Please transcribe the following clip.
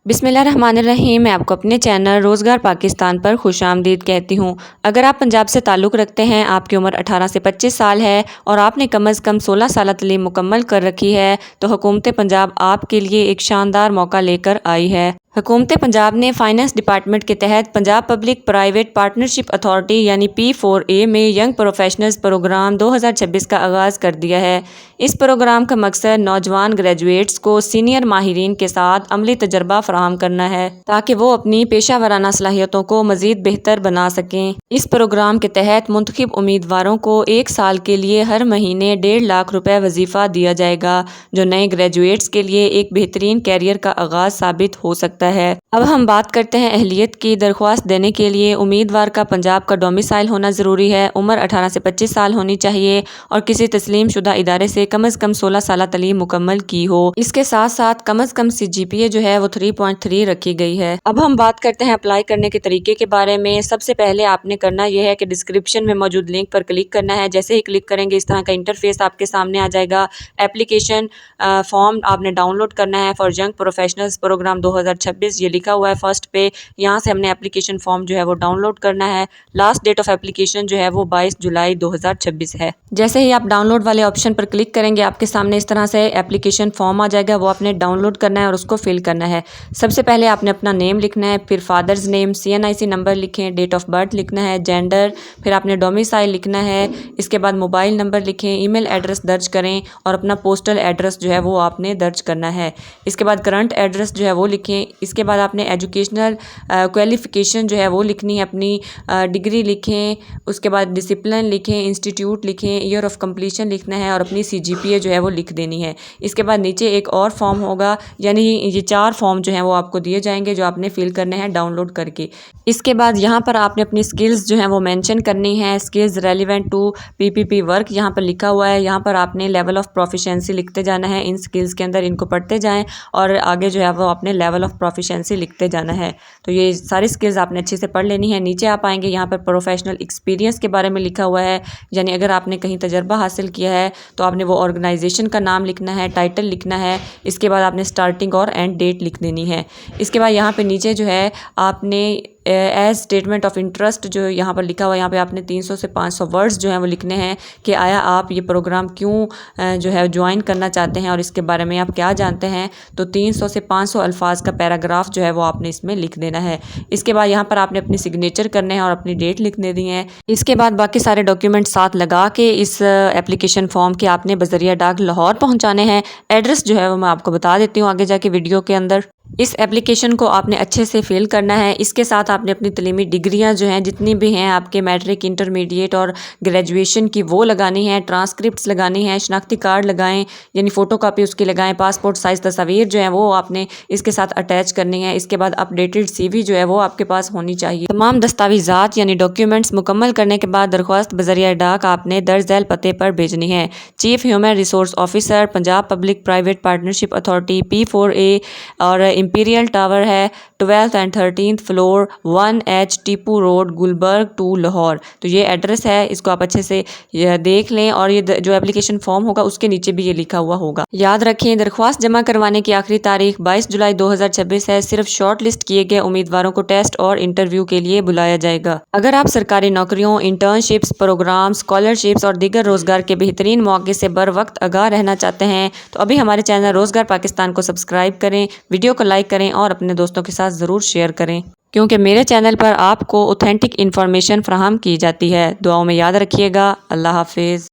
بسم اللہ الرحمن الرحیم۔ میں آپ کو اپنے چینل روزگار پاکستان پر خوش آمدید کہتی ہوں۔ اگر آپ پنجاب سے تعلق رکھتے ہیں، آپ کی عمر 18 سے 25 سال ہے اور آپ نے کم از کم 16 سالہ تعلیم مکمل کر رکھی ہے تو حکومت پنجاب آپ کے لیے ایک شاندار موقع لے کر آئی ہے۔ حکومت پنجاب نے فائنانس ڈپارٹمنٹ کے تحت Punjab public private partnership authority یعنی P4A میں ینگ پروفیشنلز پروگرام 2026 کا آغاز کر دیا ہے۔ اس پروگرام کا مقصد نوجوان گریجویٹس کو سینئر ماہرین کے ساتھ عملی تجربہ فراہم کرنا ہے تاکہ وہ اپنی پیشہ ورانہ صلاحیتوں کو مزید بہتر بنا سکیں۔ اس پروگرام کے تحت منتخب امیدواروں کو 1 سال کے لیے ہر مہینے 1.5 لاکھ روپے وظیفہ دیا جائے گا، جو نئے گریجویٹس کے لیے ایک بہترین کیریئر کا آغاز ثابت ہو سکتا ہے۔ اب ہم بات کرتے ہیں اہلیت کی۔ درخواست دینے کے لیے امیدوار کا پنجاب کا ڈومیسائل ہونا ضروری ہے، عمر 18 سے 25 سال ہونی چاہیے اور کسی تسلیم شدہ ادارے سے کم از کم 16 سالہ تعلیم مکمل کی ہو۔ اس کے ساتھ ساتھ کم از کم CGPA جو ہے وہ 3.3 رکھی گئی ہے۔ اب ہم بات کرتے ہیں اپلائی کرنے کے طریقے کے بارے میں۔ سب سے پہلے آپ نے کرنا یہ ہے کہ ڈسکرپشن میں موجود لنک پر کلک کرنا ہے۔ جیسے ہی کلک کریں گے اس طرح کا انٹرفیس آپ کے سامنے آ جائے گا۔ اپلیکیشن فارم آپ نے ڈاؤن لوڈ کرنا ہے فار ینگ پروفیشنلز پروگرام 2026، یہ لکھا ہوا ہے فرسٹ پہ۔ یہاں سے ہم نے اپلیکیشن فارم جو ہے وہ ڈاؤن لوڈ کرنا ہے۔ لاسٹ ڈیٹ آف اپلیکیشن جو ہے وہ 22 جولائی 2026 ہے۔ جیسے ہی آپ ڈاؤن لوڈ والے آپشن پر کلک کریں گے آپ کے سامنے اس طرح سے اپلیکیشن فارم آ جائے گا، وہ آپ نے ڈاؤن لوڈ کرنا ہے اور اس کو فل کرنا ہے۔ سب سے پہلے آپ نے اپنا نیم لکھنا ہے، پھر فادرز نیم، CNIC نمبر لکھیں، ڈیٹ آف برتھ لکھنا ہے، جینڈر، پھر آپ نے ڈومیسائل لکھنا ہے، اس کے بعد موبائل نمبر لکھیں، ای میل ایڈریس درج کریں اور اپنا پوسٹل ایڈریس جو ہے وہ آپ نے درج کرنا ہے۔ اس کے بعد کرنٹ ایڈریس جو ہے وہ لکھیں۔ اس کے بعد آپ نے ایجوکیشنل کوالیفیکیشن جو ہے وہ لکھنی ہے، اپنی ڈگری لکھیں، اس کے بعد ڈسپلن لکھیں، انسٹیٹیوٹ لکھیں، ایئر آف کمپلیشن لکھنا ہے اور اپنی CGPA جو ہے وہ لکھ دینی ہے۔ اس کے بعد نیچے ایک اور فارم ہوگا، یعنی یہ 4 فارم جو ہیں وہ آپ کو دیے جائیں گے جو آپ نے فل کرنے ہیں ڈاؤن لوڈ کر کے۔ اس کے بعد یہاں پر آپ نے اپنی سکلز جو ہیں وہ مینشن کرنی ہے۔ Skills relevant to PPP work یہاں پر لکھا ہوا ہے، یہاں پر آپ نے لیول آف پروفیشنسی لکھتے جانا ہے۔ ان سکلز کے اندر ان کو پڑھتے جائیں اور آگے جو ہے وہ اپنے لیول آف پروفیشنسی لکھتے جانا ہے۔ تو یہ ساری سکلز آپ نے اچھے سے پڑھ لینی ہے۔ نیچے آپ آئیں گے، یہاں پر پروفیشنل ایکسپیرینس کے بارے میں لکھا ہوا ہے، یعنی اگر آپ نے کہیں تجربہ حاصل کیا ہے تو آپ نے وہ آرگنائزیشن کا نام لکھنا ہے، ٹائٹل لکھنا ہے، اس کے بعد آپ نے اسٹارٹنگ اور اینڈ ڈیٹ لکھ دینی ہے۔ اس کے بعد یہاں پہ نیچے جو ہے آپ نے ایز اسٹیٹمنٹ آف انٹرسٹ جو یہاں پر لکھا ہوا ہے، یہاں پہ آپ نے 300 سے 500 ورڈز جو ہیں وہ لکھنے ہیں کہ آیا آپ یہ پروگرام کیوں جو ہے جوائن کرنا چاہتے ہیں اور اس کے بارے میں آپ کیا جانتے ہیں۔ تو 300 سے 500 الفاظ کا پیراگراف جو ہے وہ آپ نے اس میں لکھ دینا ہے۔ اس کے بعد یہاں پر آپ نے اپنی سگنیچر کرنے ہیں اور اپنی ڈیٹ لکھ دینی ہے۔ اس کے بعد باقی سارے ڈاکیومنٹ ساتھ لگا کے اس اپلیکیشن فارم کے آپ نے بذریعہ ڈاک لاہور پہنچانے ہیں۔ ایڈریس جو ہے وہ میں آپ کو بتا دیتی ہوں آگے جا کے ویڈیو کے اندر۔ اس اپلیکیشن کو آپ نے اچھے سے فل کرنا ہے۔ اس کے ساتھ آپ نے اپنی تعلیمی ڈگریاں جو ہیں جتنی بھی ہیں آپ کے میٹرک، انٹرمیڈیٹ اور گریجویشن کی وہ لگانی ہیں، ٹرانسکرپٹس لگانی ہیں، شناختی کارڈ لگائیں، یعنی فوٹو کاپی اس کی لگائیں، پاسپورٹ سائز تصاویر جو ہیں وہ آپ نے اس کے ساتھ اٹیچ کرنی ہے۔ اس کے بعد اپڈیٹڈ CV جو ہے وہ آپ کے پاس ہونی چاہیے۔ تمام دستاویزات یعنی ڈاکیومنٹس مکمل کرنے کے بعد درخواست بذریعہ ڈاک آپ نے درج ذیل پتے پر بھیجنی ہے۔ Chief human resource officer, Punjab public private partnership authority P4A، اور امپیریل ٹاور ہے 12th and 13th floor 1H Tipu road Gulberg 2 Lahore. تو یہ ایڈریس ہے، اس کو آپ اچھے سے دیکھ لیں اور یہ جو اپلیکیشن فارم ہوگا اس کے نیچے بھی یہ لکھا ہوا ہوگا۔ یاد رکھیں درخواست جمع کروانے کی آخری تاریخ 22 جولائی 2026 ہے۔ صرف شارٹ لسٹ کیے گئے امیدواروں کو ٹیسٹ اور انٹرویو کے لیے بلایا جائے گا۔ اگر آپ سرکاری نوکریوں، انٹرنشپس، پروگرام، اسکالرشپس اور دیگر روزگار کے بہترین مواقع سے بر وقت آگاہ رہنا چاہتے ہیں تو ابھی ہمارے چینل روزگار پاکستان کو سبسکرائب کریں، ویڈیو کو لائک کریں اور اپنے دوستوں کے ساتھ ضرور شیئر کریں، کیونکہ میرے چینل پر آپ کو اوتھینٹک انفارمیشن فراہم کی جاتی ہے۔ دعاؤں میں یاد رکھیے گا۔ اللہ حافظ۔